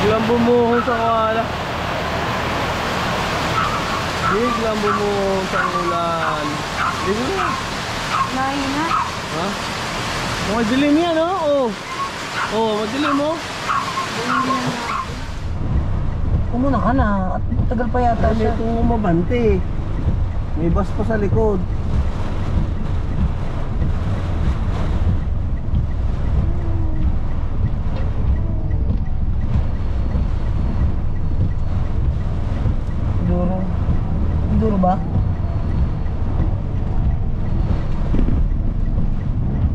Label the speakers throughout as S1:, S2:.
S1: Biglang bumuhos sa wala. Biglang bumuhos ang ulan. Biglang.
S2: Mahina.
S1: Ha? Madilim yan, oh. Oh, madilim mo.
S3: Kumuna ka na. At tagal pa yata siya.
S1: May itong mabante. May bus pa sa likod.
S3: Duro ba?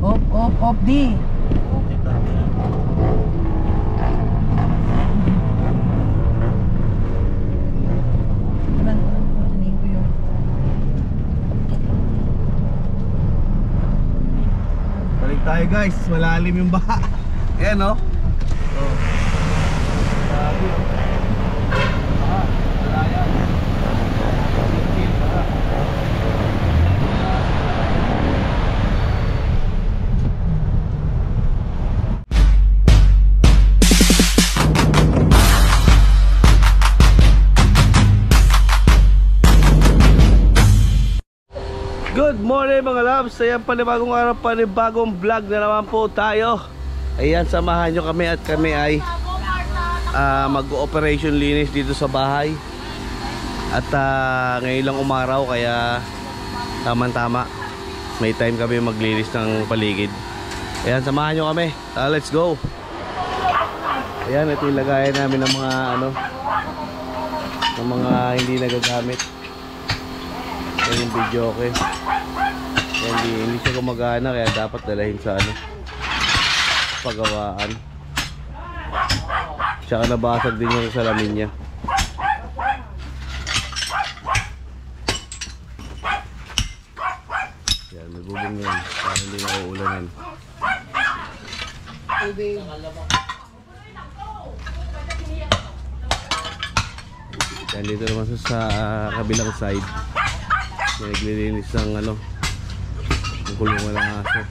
S3: Op, di.
S1: Balik tayo guys, malalim yung baha. Ayan no. Sabi good morning mga loves. Ayan, panibagong araw, panibagong vlog na naman po tayo. Ayan, samahan nyo kami at kami ay mag-operation linis dito sa bahay. At ngayon lang umaraw, kaya tama-tama may time kami maglinis ng paligid. Ayan, samahan nyo kami. Let's go. Ayan, ito yung lagayan namin ng mga ng mga hindi nagagamit. Ayan yung video, okay. Hindi siya gumagana, kaya dapat dalahin sa pagawaan. Tsaka nabasag din yung salamin niya. Yan, may bubong yan para hindi na uulanan. Yan, dito naman sa kabilang side naglilinis ng ng kulungan ng aso.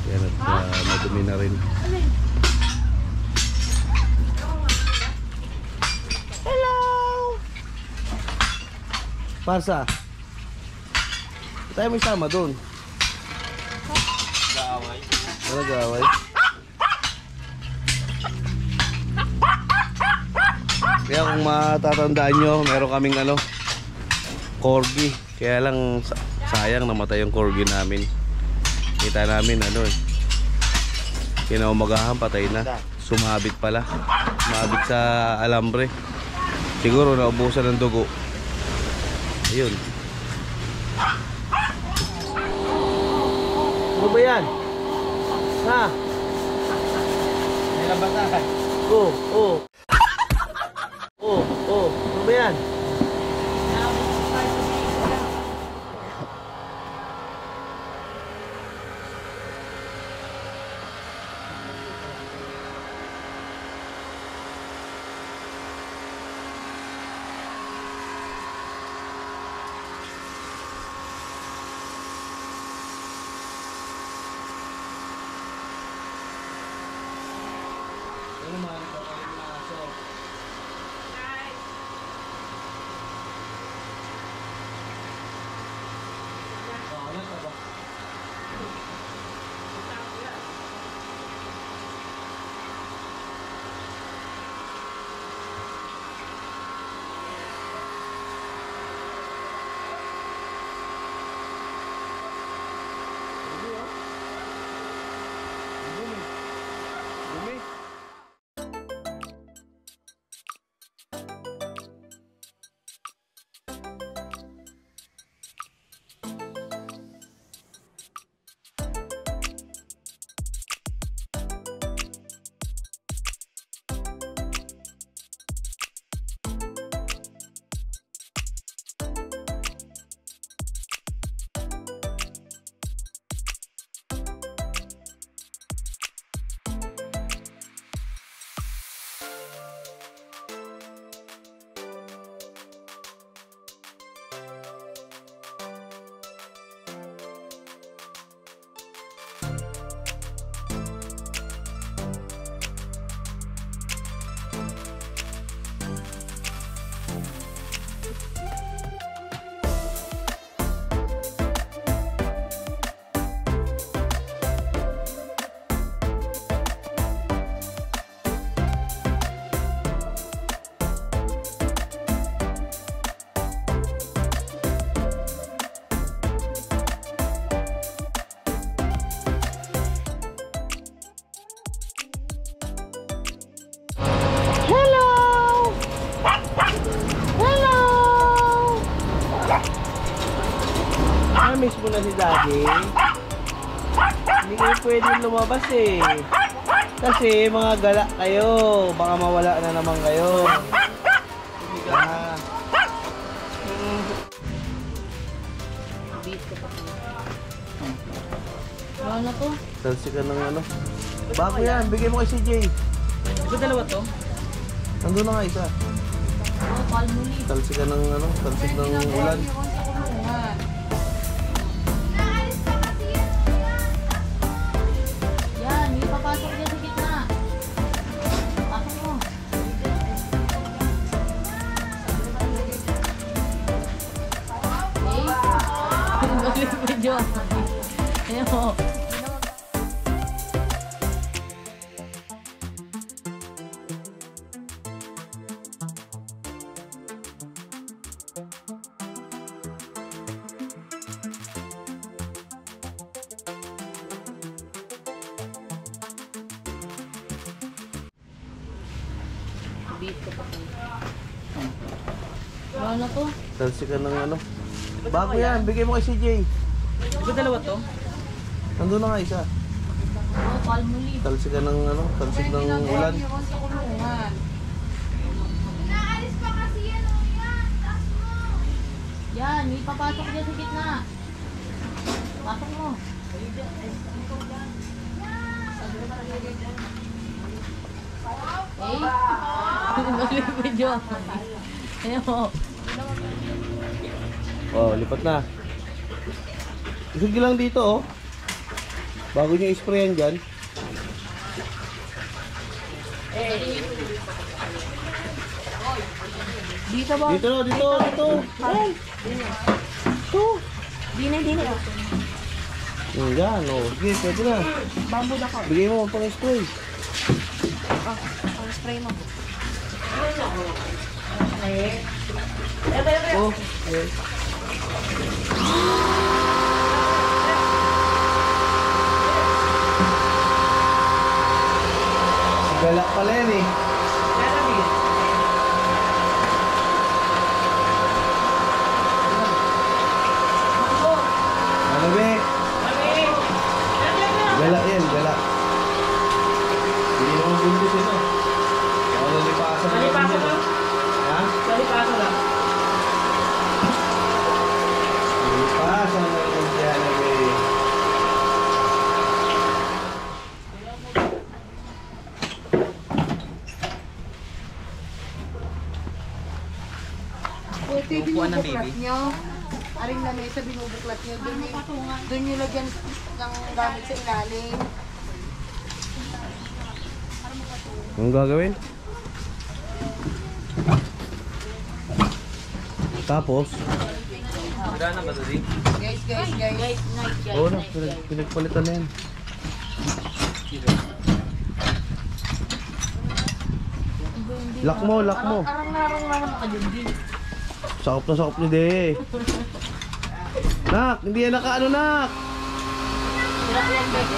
S1: Yan, at madumi na rin. Hello! Parsa, tayo may sama dun. Nag-aaway. Nag-aaway. Kaya kung matatandaan nyo, meron kaming corgi. Kaya lang sayang namatay yung corgi namin. Kita namin kinaumagahan patay na. Sumabit pala. Sumabit sa alambre. Siguro naubusan ng dugo. Ayun. Ano ba yan? Ha? May labasan. Oh. Ano ba yan? Namimiss mo na si Daddy. Hindi kayo pwedeng lumabas eh. Kasi mga gala kayo. Baka mawala na naman kayo. Hindi ka na.
S3: Ano to?
S1: Talsi ka ng ano. Bago yan, bigay mo kay CJ.
S3: Ito dalawa to?
S1: Nandun na nga isa.
S3: Oo, palmuli.
S1: Talsi ka ng ano, talsik ng ulan.
S3: Yan, may papasok niya sa gitna. Pasok mo. Okay. Balik video. Ayan mo. Ano to?
S1: Talsi ka ng ano. Bago yan, bigay mo kay CJ.
S3: Ito dalawa to?
S1: Nandun na nga isa.
S3: Oo, palmuli.
S1: Talsi ka ng ano, talsik ng ulan.
S2: Naalis pa kasi yan, o yan. Taas mo.
S3: Yan, may papasok niya sa gitna. Pasok mo. Okay. Balik video. Ayan mo.
S1: Oh, lipat na. Sige lang dito oh. Bago nyo i-sprayan dyan.
S3: Dito ba?
S1: Dito na, dito. Ay. Ito.
S3: Dine.
S1: Yan, oh. Sige, pwede na.
S3: Bamboo na ko.
S1: Bigay mo pang spray.
S3: Ang spray mo.
S1: Oh, okay. Galak pala yan eh. Ano be? Galak yan, galak. Hindi naman buntis ito. Ako nalipasan na lang yan. Ha?
S3: Nalipasan lang.
S1: Nalipasan na lang yan be.
S4: Buti binubuklat nyo. Aring lamesa binubuklat nyo. Doon nyo lagyan ng gamit sa ilalim.
S1: Anong gagawin? Tapos?
S4: Guys.
S1: Oo na, pinagpalitan na yan. Lock mo.
S3: Arang-arang lang naman ka dyan din.
S1: Sakop ni De. Nak, hindi yan nakaano nak.
S3: Irak yan, Bek.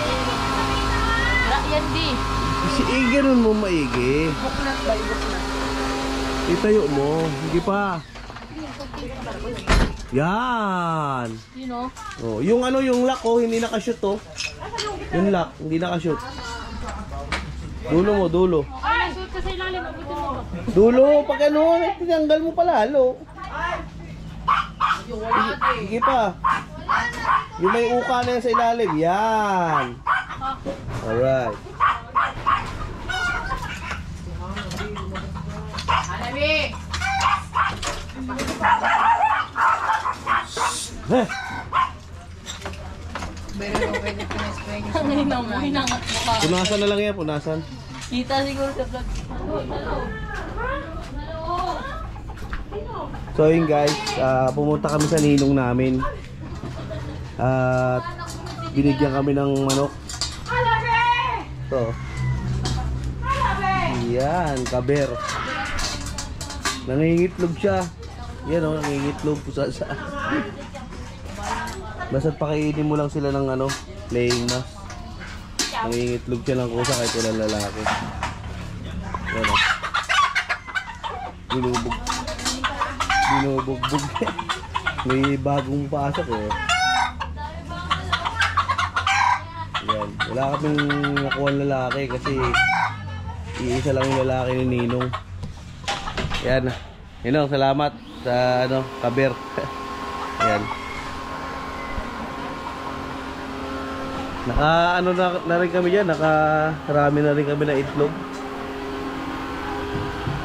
S3: Irak yan, di.
S1: Kasi ganun mo maigi.
S4: Buklat ba? Buklat.
S1: Itayo mo, hindi pa. Yan.
S3: You know?
S1: Oh, yung ano, yung lock oh, hindi nakashoot oh. Yung lock, hindi nakashoot. Dulo mo, dulo.
S3: Ay, suot ka sa ilalim. Abutin mo.
S1: Dulo, pag ano, tinanggal mo pala, halo. Sige pa. Yung may uka na yan sa ilalim, yan. Alright. Heh.
S3: Ang hinang mo, hinangat mo ka.
S1: Punasan na lang yan, punasan.
S3: Kita siguro sa vlog.
S1: So yun guys, pumunta kami sa ninong namin. At binigyan kami ng manok. Ito. Yan, kaber. Nangingitlog siya. Yan o, nangingitlog po sa. Basta't pakainin mo lang sila ng ano, laying mask. Nangingitlog siya ng kusa kahit walang lalaki. Yan o. Binubugbog. May bagong pasok eh. Wala kaming nakuha lalaki kasi iisa lang yung lalaki ni Ninong. Yan. Ninong, salamat sa ano, kaber. Yan. Naka ano na rin kami dyan, nakarami na rin kami na itlog.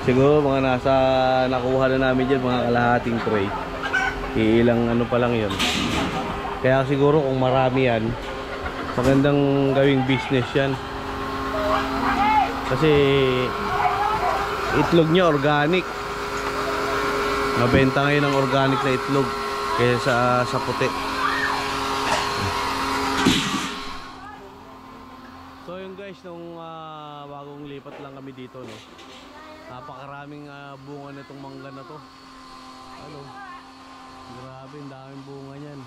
S1: Siguro mga nasa nakuha na namin dyan, mga kalahating tray. Ilang ano pa lang yun. Kaya siguro kung marami yan, magandang gawing business yan. Kasi itlog niya organic. Mabenta ngayon ang organic na itlog kaysa sa puti. So yun guys, nung bagong lipat lang kami dito, no, napakaraming bunga nitong mangga na to. Ano, grabe, ang daming bunga niyan.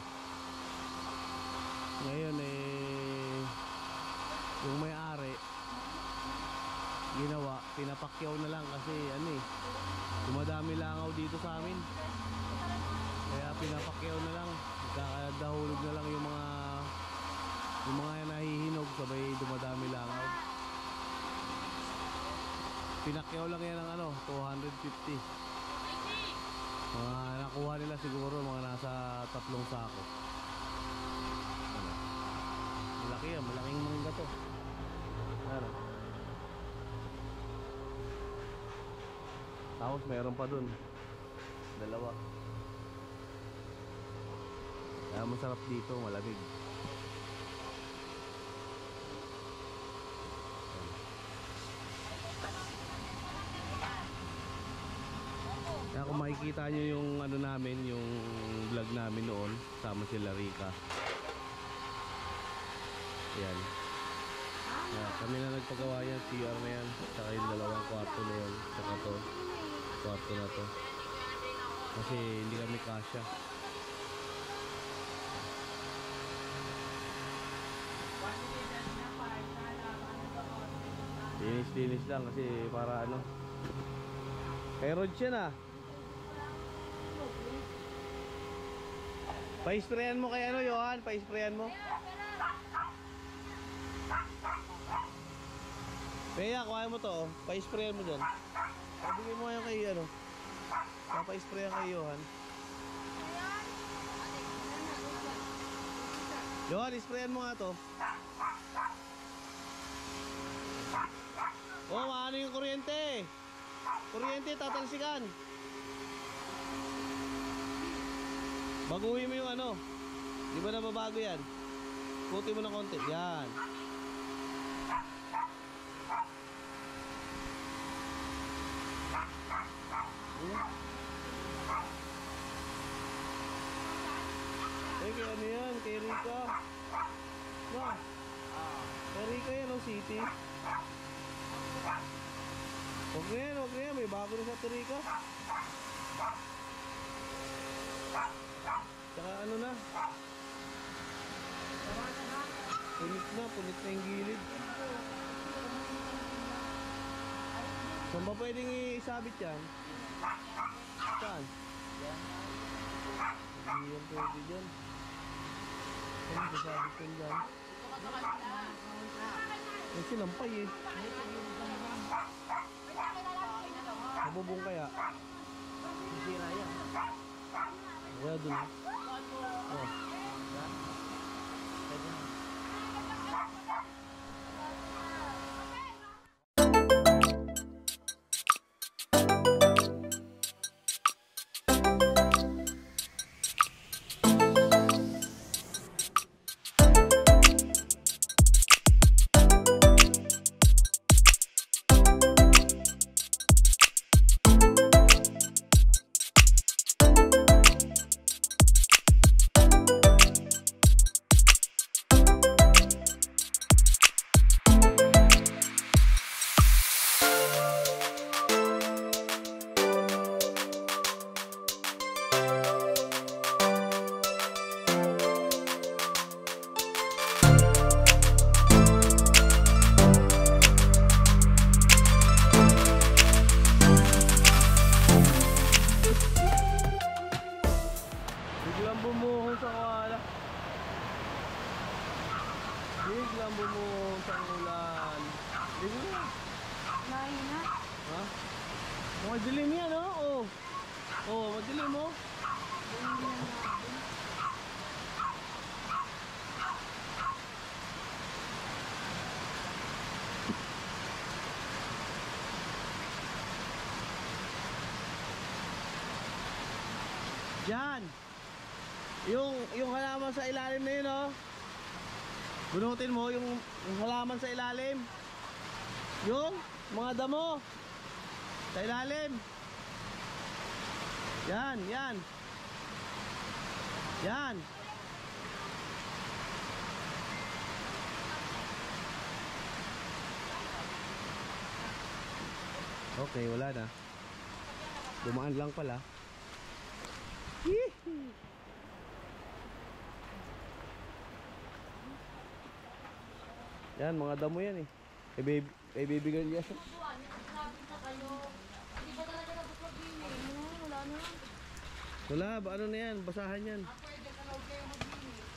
S1: Ngayon yung may-ari ginawa, pinapakyaw na lang kasi ano dumadami langaw dito sa amin. Kaya pinapakyaw na lang, kakadahulog na lang yung mga nahihinog, sabay dumadami langaw. Pinakyaw lang yan ng ano, 250. Mga nakuha nila siguro mga nasa 3 sako. Malaki yan, malaking mangga to. Ano? Tapos meron pa dun, 2. Kaya masarap dito, malamig. Kaya kung makikita nyo yung ano namin, yung vlog namin noon, sama sila Rika. Yan. Kaya kami na nagpagawa yan, CR na yan, saka yung 2 kwarto na yan, saka to, kwarto na to. Kasi hindi kami kasya. Linis lang kasi para ano. Kay Rod siya na. Pa-sprayan mo kay ano, Johan, pa-sprayan mo. Kaya kuhain mo to, oh. Pa-sprayan mo dyan. Pabigay mo ngayon kay ano. Pa-sprayan kay Johan. Johan, sprayan mo nga to. Oh, maano yung kuryente. Kuryente, tatalsikan. Baguhin mo yung ano. Di ba nababago yan? Puti mo ng konti. Yan. Kay ano yan? Kay Rika. Ba? Kay Rika yan, oh, City. Huwag na yan. May bago na sa Rika. Tsaka ano na. Punit na yung gilid. Saan ba pwedeng isabit yan? Saan? Hindi yan pwede dyan. Saan isabit yan dyan? Eh, sinampay eh. Mabubong kaya? Sisira yan. Kaya dun. Oh.
S2: Mahina.
S1: Ha? Madilim yan, oh. Oh, madilim mo. Diyan. Yung halaman sa ilalim na yun, oh. Bunutin mo yung halaman sa ilalim. Yung mga damo sa ilalim. Yan, yan. Yan. Okay, wala na. Dumaan lang pala. Hihi. Yan, mga damo yan eh. Ibibigay niya.
S3: Hindi ba talaga nabuklag yun eh? Wala na.
S1: Wala, ano na yan? Basahan yan.
S4: Pwede ka raw kayo maglinis.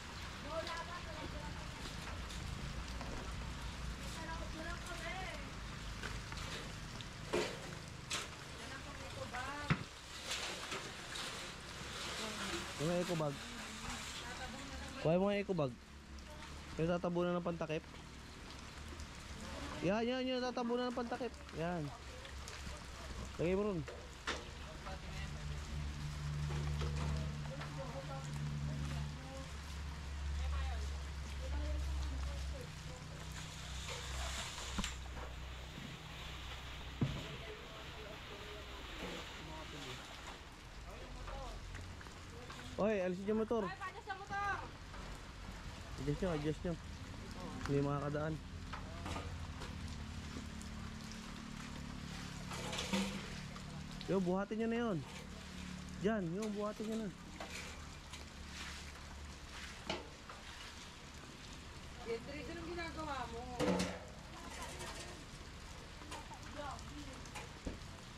S1: Yung eco bag. Kuha mo nga eco bag. Yung tatabunan ng pantakip. Yan, yung tatabunan ng pantakip. Yan. Lagay mo ron. Oy, alisin yung motor. Adjust nyo. Hindi makakadaan. Yo, buhatin nyo na yun. Diyan, yung buhatin nyo na.
S4: Beatrice, anong ginagawa mo?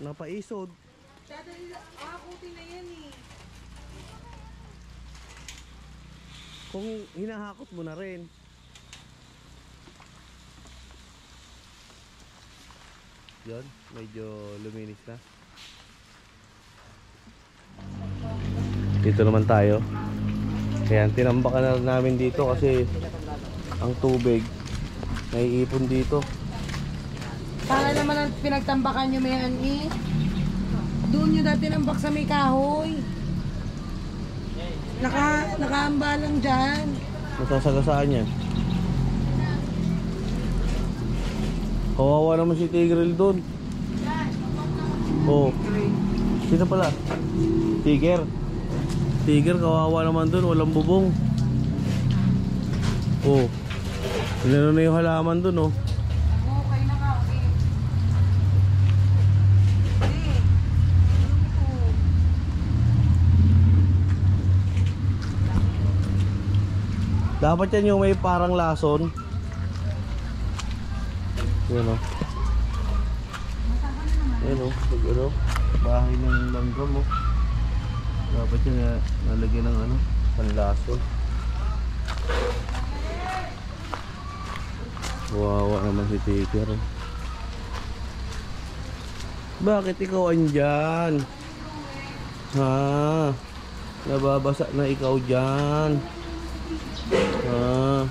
S1: Napaisod.
S4: Makakuti na yan eh.
S1: Kung hinahakot mo na rin. Yan, medyo luminis na. Dito naman tayo. Ayan, tinambakan na namin dito kasi ang tubig naiipon dito.
S4: Para naman ang pinagtambakan nyo may ani. Doon nyo dati nambak sa may kahoy. Nakaamba lang dyan.
S1: Nasasagasaan yan. Kawawa naman si Tigril doon. Oh. Sino pala? Tiger. Tiger, kawawa naman doon. Walang bubong. Oh. Inano na yung halaman doon, oh.
S4: Okay na nga, okay.
S1: Dapat yan yung may parang lason. Yan o. Yan o. Ano, bahay ng langgam o. Dapat yan nalagyan ng ano, panlason. Wawa naman si Tiger. Bakit ikaw andyan? Ha? Nababasa na ikaw dyan. Ah.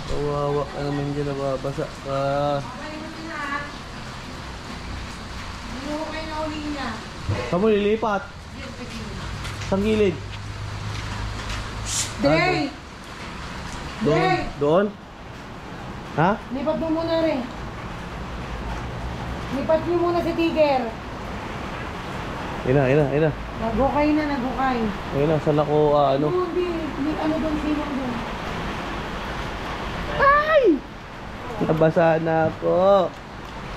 S1: Kawawa ka naman dyan, nababasa ka.
S4: Hindi ko kayo nauli niya.
S1: Saan mo lilipat? Saan gilid?
S4: Dre!
S1: Doon? Doon? Ha?
S4: Lipat mo muna rin. Lipat niyo muna si Tiger.
S1: Ina.
S4: Nagukay na, nagukay.
S1: Ayun na, saan ako, ano?
S4: Hindi, ano doon, sino doon?
S1: Ay! Nabasa na ako.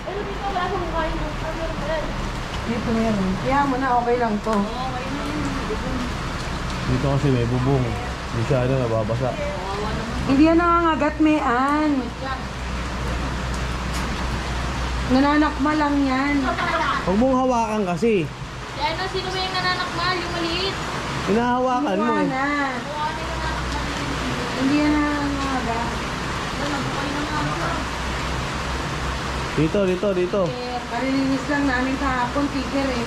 S3: Pero dito wala akong kain ng camera.
S4: Dito meron. Kaya mo na, okay lang to.
S3: Okay na yun.
S1: Dito kasi may bubong. Hindi siya ano, nababasa.
S4: Hindi yan nangangagat, Mean. Nananakma lang yan.
S1: Huwag mong hawakan kasi.
S3: Kaya ano, sino ba yung nananakmal? Yung maliit.
S1: Hinahawakan mo
S4: Iwan
S1: eh.
S4: na.
S3: Mukha na yung nananakmal.
S4: Hindi yan nangangagat.
S1: Dito.
S4: Kalilinis lang namin kahapon, tiger eh.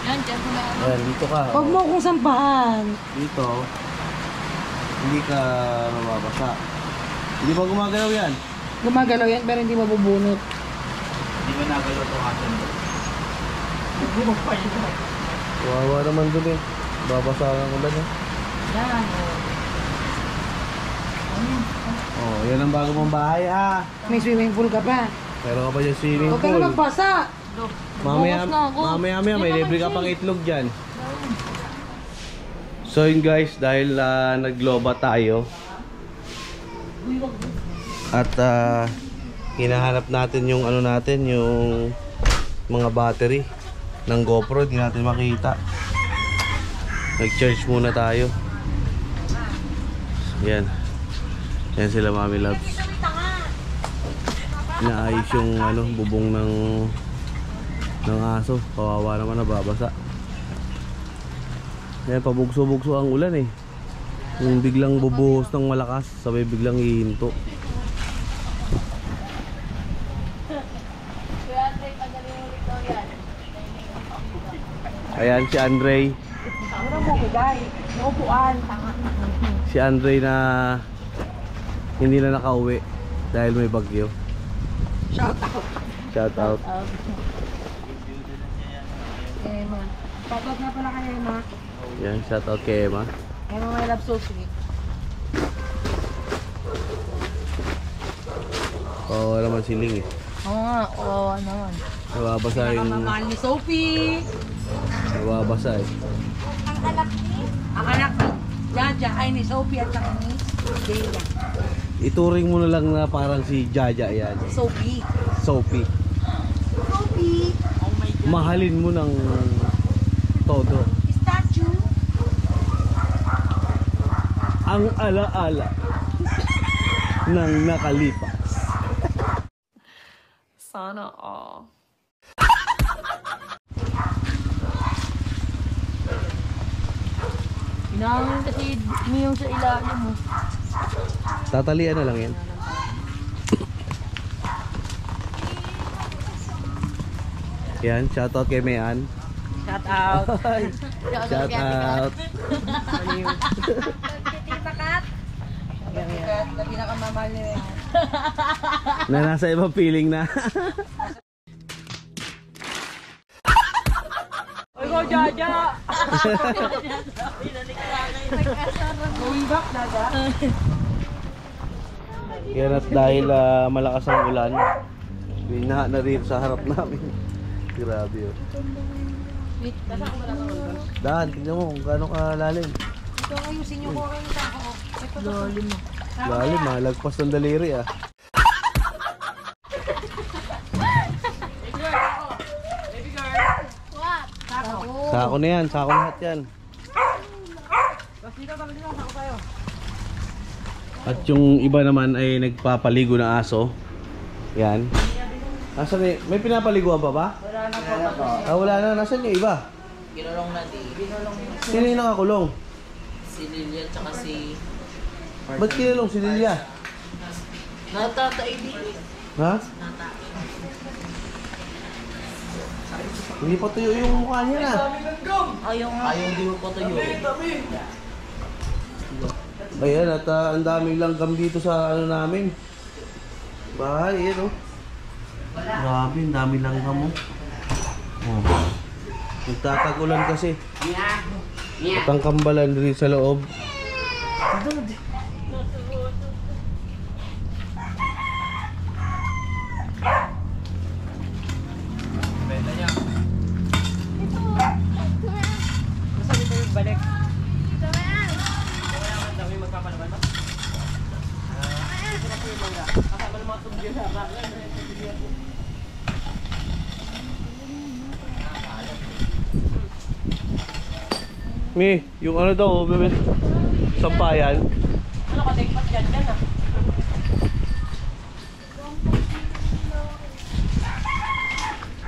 S3: Yan, dyan sa may ano.
S1: Ayan, dito ka.
S4: Huwag mo akong sampahan.
S1: Dito. Hindi ka mababasa. Hindi ba gumagalaw yan?
S4: Gumagalaw yan pero hindi mabubunot.
S5: Hindi ba nagalaw itong atin mo?
S1: Kawawa naman dun eh. Babasa ang ulan eh.
S3: Yan,
S1: Oh, yan ang bago mong bahay ah.
S4: May swimming pool ka pa.
S1: Meron ka pa dyan swimming
S4: Huwag ka
S1: pool.
S4: na magbasa.
S1: Mamaya,
S3: Bukas na ako.
S1: mamaya may libre ka pang itlog dyan. So yun guys, dahil nagloba tayo at hinahanap natin yung ano natin, yung mga battery ng GoPro, hindi natin makita. Nag-charge muna tayo. Yan. Yan sila Mami Loves. Inaayos yung ano, bubong ng aso. Kawawa naman, nababasa. Yan, pabugso-bugso ang ulan eh. Yung biglang bubuhos ng malakas, sabay biglang hihinto. Ayan si Andre. Si Andre na hindi na nakauwi dahil may bagyo. Shout out.
S4: Emma. Shoutout na pala kay Emma.
S1: Yan, shout out kay Emma.
S4: Emma, my love, so sweet.
S1: Oo naman siling eh.
S3: Oo nga, oo naman.
S1: Nababasa yung...
S4: Nakamamahal ni Sophie.
S1: Nababasa eh.
S4: Ang anak ni Jaja ay ni Sophie at saka ni Dela.
S1: Ituring mo na lang na parang si Jaja yan.
S4: Sophie.
S1: Sophie.
S4: Sophie.
S1: Mahalin mo ng todo.
S4: Statue.
S1: Ang alaala ng nakalipas.
S3: Sana all. Pinangin kasi niyong sa ilalim mo.
S1: Tatalian na lang yan. Yan, shoutout kay Mayan.
S4: Shout out.
S1: Shout out.
S4: Na pinakamamahal ni Emma.
S1: Na nasa ibang feeling na.
S4: Oy, go Jaja. Going back, Jaja.
S1: Yan at dahil malakas ang ulan, binaha na rin sa harap namin. Grabe yun. Dahan, tignan mo kung gaano kalalim.
S4: Ito ayusin niyo ko kayo sa ako.
S3: Lalim mo.
S1: Lalim ha, lagpas ng daliri ah. Sako na yan, sako lahat yan. At yung iba naman ay nagpapaligo ng aso. Yan. Nasaan eh? May pinapaliguan pa ba?
S4: Wala na po.
S1: Ah, wala na. Nasaan yung iba?
S5: Ginulong na di.
S1: Sino yung nakakulong?
S5: Si Lilian tsaka si...
S1: Ba't kinulong si Lilia?
S5: Natatay din.
S1: Ha? Hindi pa tuyo yung mukha niya na.
S5: Ayaw nga. Ayaw di mo pa tayo.
S1: Ayan at ang daming langgam dito sa ano namin. Bahay, yan oh. Grabe, ang daming langgam mo. Oh. Nagtatagulan kasi. At ang kambalan rin sa loob.
S4: Balik.
S1: Mi, yung ano daw, bebe, sampayan.
S4: Ano ka dagpat dyan ah?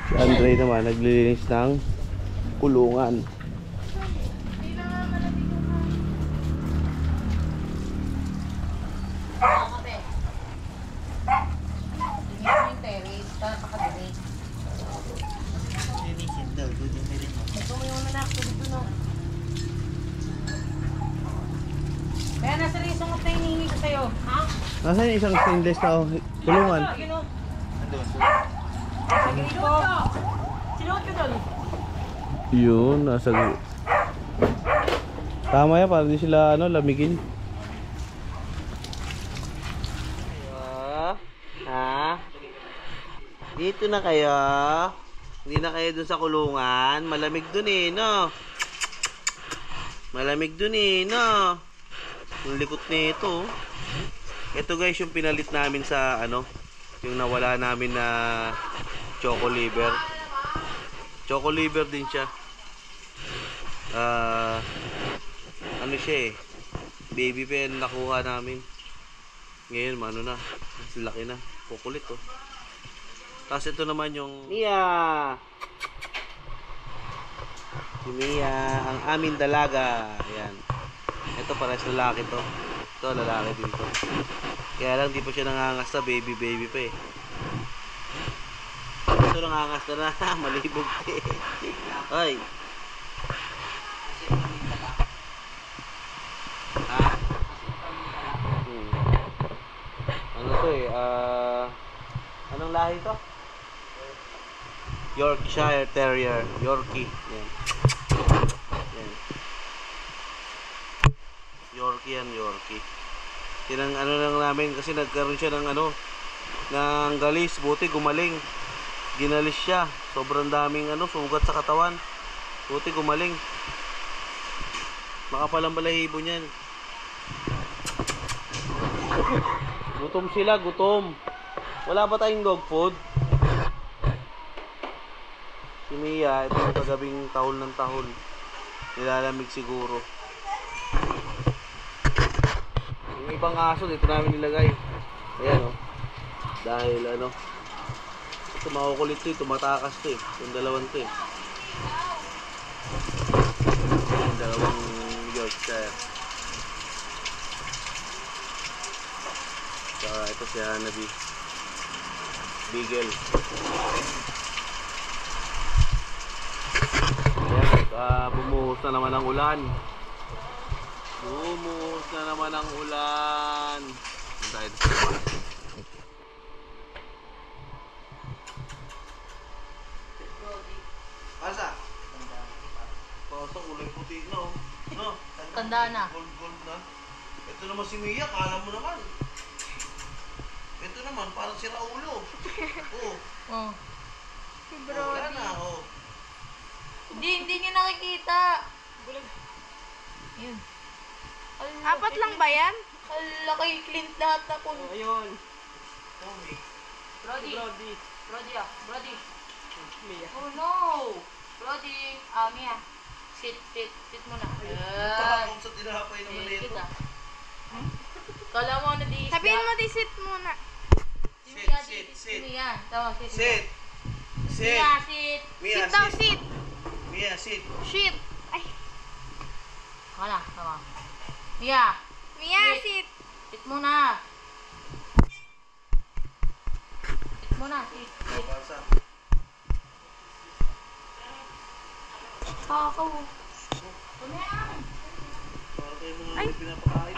S1: Si Andre naman naglilinis ng kulungan.
S3: kape.
S4: Tingin mo yung terrace, napakadali.
S5: Linisin daw, dudumirin mo.
S4: Ito mo yung nanak, dito no. Kaya nasa rin yung sungot na hinihingi ko sa'yo. Ha?
S1: Nasaan yung isang stainless na kulungan?
S4: Yun o.
S5: Andun.
S4: Saglit ko. Sinuot ko doon.
S1: Yun, nasa... Tama yan, para di sila lamigin. Ha? Dito na kayo? Hindi na kayo dun sa kulungan? Malamig dun eh, no? Malamig dun eh, no? Yung likot nito. Ito guys, yung pinalit namin sa yung nawala namin na choco liver. Choco liver din siya. Ano siya eh. Baby pa yan nakuha namin. Ngayon, na. Mas laki na. Kukulit oh. Tapos ito naman yung Mia. Si Mia, ang aming dalaga. Ayan. Ito pares lalaki to. Ito lalaki din to. Kaya lang di pa siya nangangas na baby pa eh. Ito nangangas na malibog eh. Ay. Ano to eh, anong lahi to? Yorkshire Terrier, Yorkie. Yan. Yan. Yorkie yan, Yorkie. Tinang lang namin kasi nagkaroon siya ng ng galis, buti gumaling. Ginalis siya. Sobrang daming sugat sa katawan. Buti gumaling. Makapalang balahibo niyan. Gutom sila, gutom. Wala ba tayong dog food? Si Mia, ito yung kagabing tahol ng tahol. Nilalamig siguro. Yung ibang aso, dito namin nilagay. Ayan Dahil ito makukulit to, tumatakas to eh. Yung dalawang to eh. Yung dalawang Yorkshire. Saka ito si Hanabi. Beagle. Ayan, bumuhos na naman ang ulan. Bumuhos na naman ang ulan. Tayo dito. Asa? Pausa, kulay puti na no?
S3: Tanda na.
S1: Gold na. Ito naman si Mia, kala mo naman. Ito naman, parang si Raulo.
S3: Oh.
S2: Si
S1: Wala
S2: Brody.
S1: na,
S3: Hindi niya nakikita. Yun.
S2: Apat lang ba yan?
S3: Ala kay Clint lahat na po.
S5: Ayun.
S3: Brody.
S5: Brody.
S3: Brody Brody.
S5: Mia.
S3: Oh no. Brody. Mia. Sit muna.
S1: Takot sa tinapay naman
S3: Sit
S1: ito.
S3: Kala mo di isda.
S2: Sabihin mo di sit muna.
S1: Sit.
S3: Mia. Tawa, sit.
S1: Sit.
S3: Mia, sit.
S1: Mia,
S2: Sit daw, sit.
S1: Mia, sit.
S2: Shit. Ay.
S3: Kala, tawa. Mia.
S2: Mia,
S3: Sit.
S2: sit.
S3: Sit muna. Sit muna, sit.
S1: Basa.
S2: Kakaw.
S1: Para tayo mga pinapakain.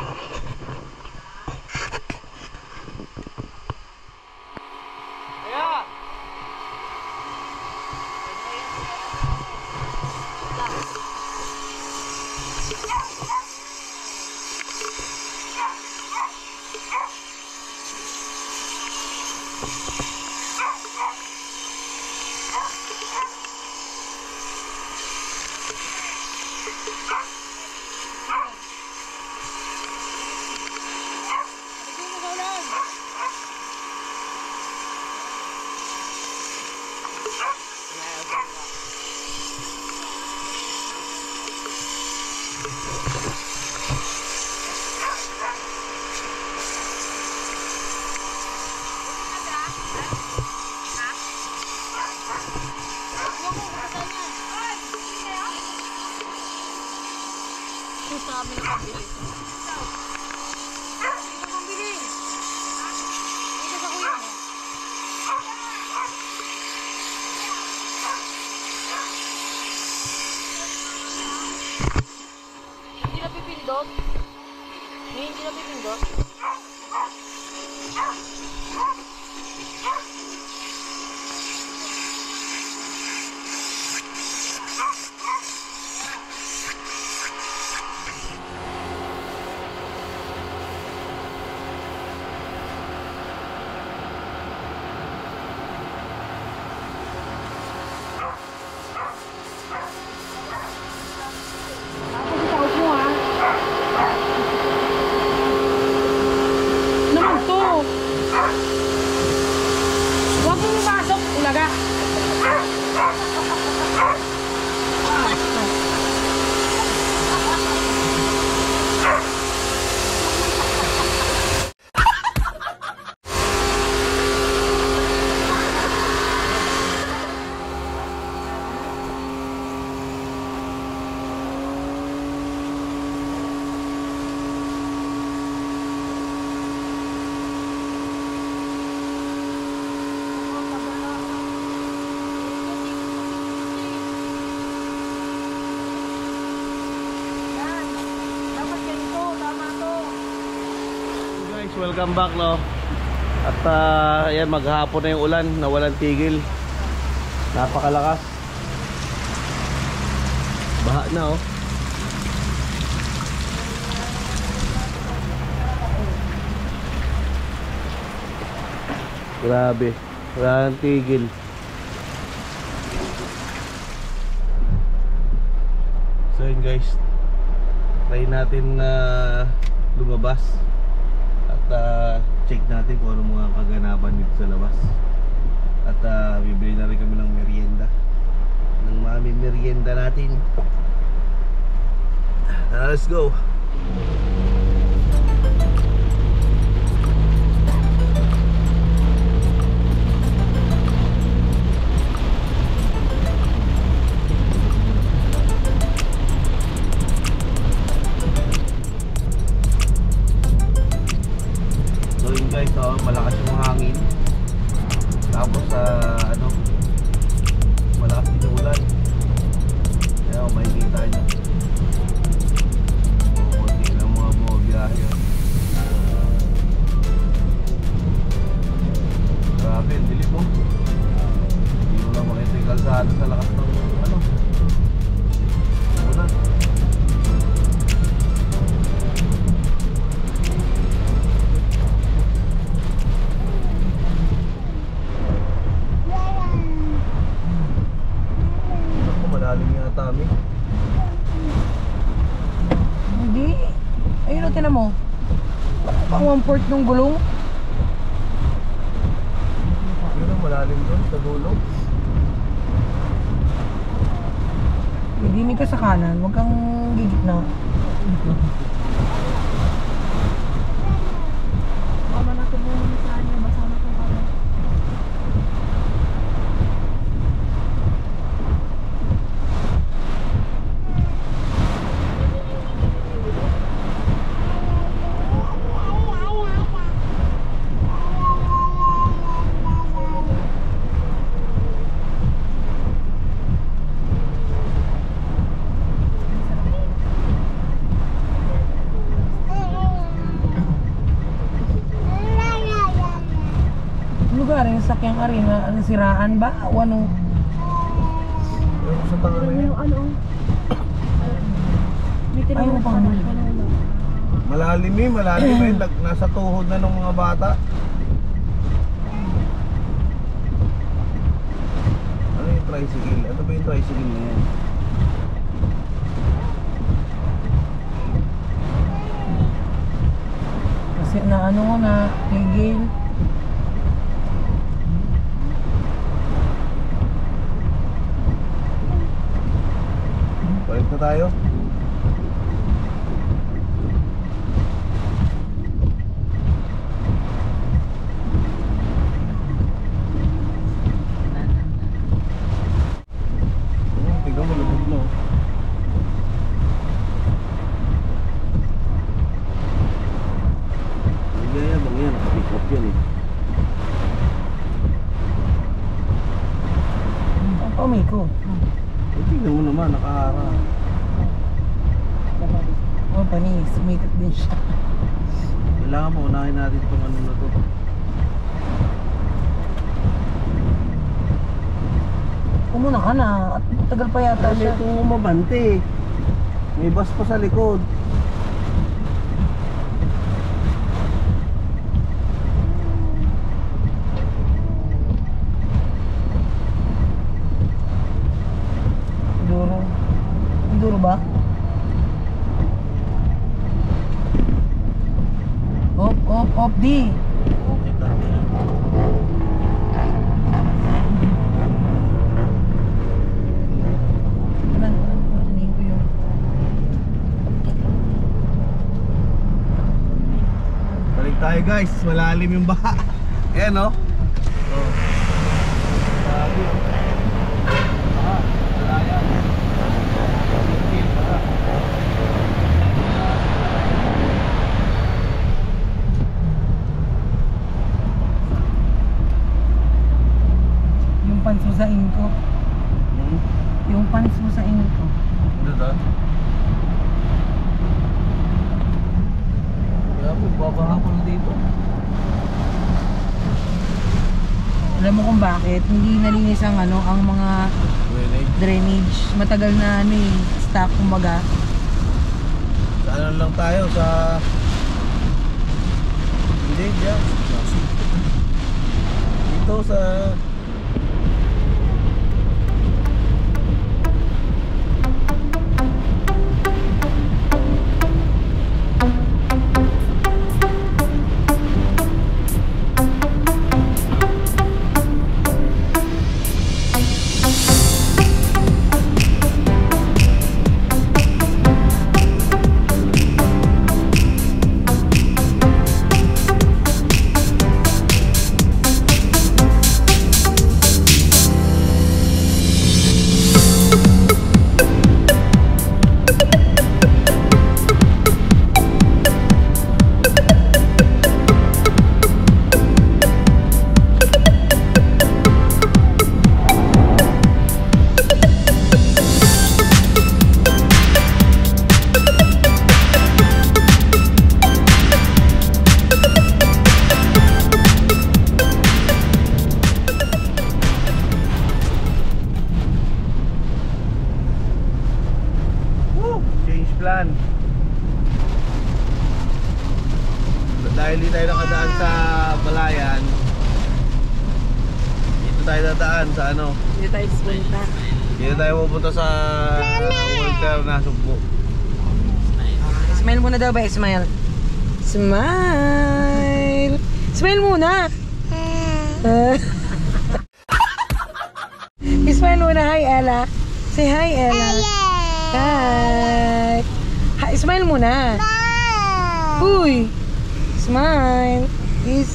S3: Sa amin nakabili. Hindi ko mabili. pipindot? May hindi na pipindot?
S4: Naman to. Huwag mong pasok, ulaga.
S1: Guys, welcome back no. At ayan, maghapon na yung ulan na walang tigil. Napakalakas. Baha na oh. Grabe, walang tigil. So yun guys, try natin na lumabas at check natin kung ano mga kaganapan dito sa labas. At bibili na rin kami ng merienda, ng mami merienda natin. Let's go. So yun guys, malakas yung hangin. Tapos ano, malakas din yung ulan. Kaya makikita nyo konti lang mga bumabiyahe. Grabe, ang dilim mo. Hindi mo lang makita yung kalsada sa lakas ng ano, ulan. Malalim yata kami.
S4: Hindi. Ayun o, tinan mo. Pang 1/4 ng gulong.
S1: Yun ang malalim doon sa dulo.
S4: Hindi ka sa kanan. Huwag kang gigit na.
S3: Baka na ito muna sa kanya. Basa na ito kanya.
S4: Lugar yung sakyang arena. Ano, siraan ba? O ano?
S1: Yung sa tangan na yun.
S3: Ano? May
S4: Ay,
S3: tinawag
S4: pang huli.
S1: Malalim eh, malalim eh. Nasa tuhod na ng mga bata. Ano yung tricycle? Ano ba yung tricycle na yan?
S4: Kasi na ano na, tigil.
S1: Balik na tayo. Tignan mo, lubog na oh. Nagyayabang yan, nakapick up yan eh.
S4: Ang pamiko.
S1: Tignan mo naman, nakahara.
S4: company. Sumikat din siya.
S1: Kailangan paunahin natin itong ano na to.
S4: Umuna ka na. At tagal pa yata
S1: May
S4: siya.
S1: itong umabante. May bus pa sa likod.
S4: Duro. Duro ba? Op, di.
S1: Balik tayo guys, malalim yung baha. Ayan no? Oh. Grabe oh. Baha, malayan. Baha.
S4: Yung pansusain ko.
S1: Hmm?
S4: Yung pansusain ko.
S1: Ano ba? Grabe, babaha ko na dito.
S4: Alam mo kung bakit? Hindi nalinis ang ano, ang mga drainage. Matagal na ano eh, stock kumbaga.
S1: Sa ano lang tayo, sa... Hindi, dyan. Dito sa... Change plan. Dahil di tayo nakadaan sa Balayan, dito tayo dadaan sa ano.
S4: Hindi tayo punta.
S1: Dito tayo pupunta sa Walter na Sugbo.
S4: Smile muna daw ba? Smile. Smile. Smile muna. Smile muna. Hi, Ella. Say hi, Ella. Hi. Hi. Smile muna. Uy. Smile. Is.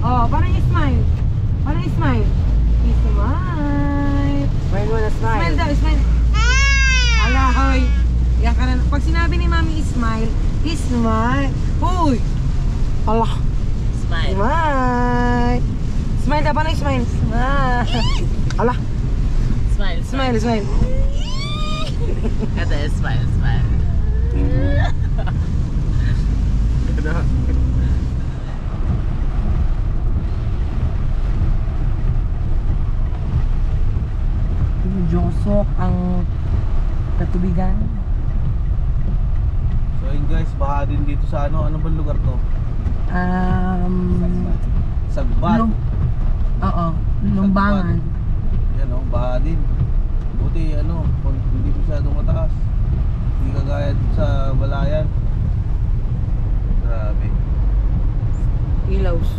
S4: Oh, parang smile. Parang smile. Smile. Smile muna, smile. Smile daw, smile. Ala, hoy. Yan ka na. Pag sinabi ni Mami smile, smile. Hoy. Ala.
S3: Smile.
S4: Smile. Smile daw, parang smile. Smile. Ala.
S3: Smile.
S4: Smile, smile.
S3: Ito, smile, smile.
S4: Josok ang katubigan.
S1: So yun guys, baha din dito sa ano. Ano bang lugar to? Sagbat.
S4: Oo, Lumbangan.
S1: Yan o, baha din. Buti ano, hindi masyadong mataas. Hindi kagaya sa Balayan. Grabe.
S4: Ilaws.